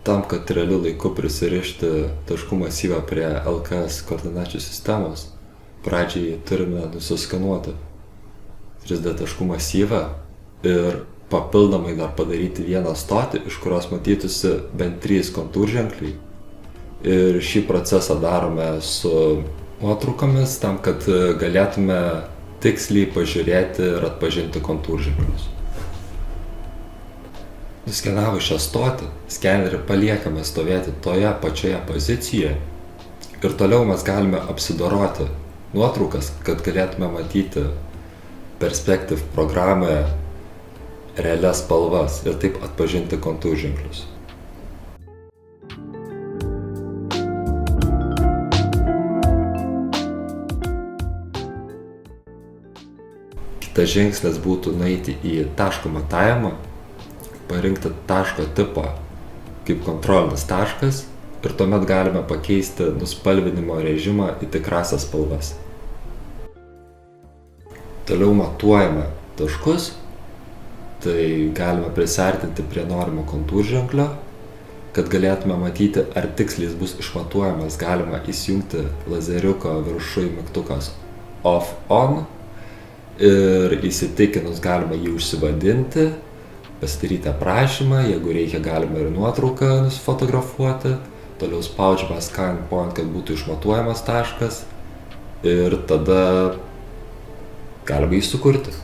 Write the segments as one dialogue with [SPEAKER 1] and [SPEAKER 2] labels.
[SPEAKER 1] Tam, kad realiu laiku prisirišti taškų masyvą prie LKS koordinačių sistemos, pradžiai turime nusiskanuoti 3D taškų masyvą ir papildomai dar padaryti vieną stotį, iš kurios matytųsi bent 3 kontūrženkliai. Ir šį procesą darome su nuotraukomis tam, kad galėtume tiksliai pažiūrėti ir atpažinti kontūrženklius. Nuskenavus šią stotį, skenerį paliekame stovėti toje pačioje pozicijoje ir toliau mes galime apsidoroti nuotraukas, kad galėtume matyti Perspective programoje realias spalvas ir taip atpažinti kontūrženklius. Kitas žingsnis būtų nueiti į taško matavimą, parinkti taško tipą kaip kontrolinis taškas ir tuomet galime pakeisti nuspalvinimo režimą į tikrąsias spalvas. Toliau matuojame taškus, tai galime prisartinti prie norimo kontūrženklio. Kad galėtume matyti, ar tiksliai bus išmatuojamas, galima įsijungti lazeriuko viršuj mygtukas off-on ir įsitikinus galima jį užsivadinti, pasidaryti aprašymą, jeigu reikia galima ir nuotrauką nusifotografuoti, toliau spaudžiame scan point, kad būtų išmatuojamas taškas ir tada galima jį sukurti.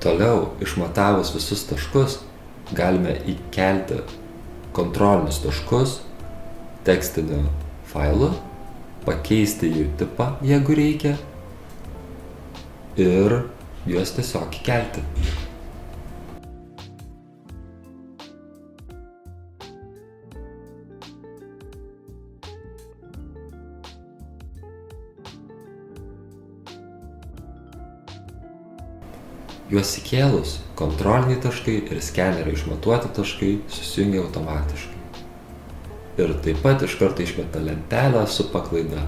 [SPEAKER 1] Toliau, išmatavus visus taškus, galime įkelti kontrolinius taškus tekstiniu failu, pakeisti jų tipą, jeigu reikia, ir juos tiesiog įkelti. Juos įkėlus, kontroliniai taškai ir skenerio išmatuoti taškai susijungia automatiškai. Ir taip pat iš karto išmeta lentelę su paklaida.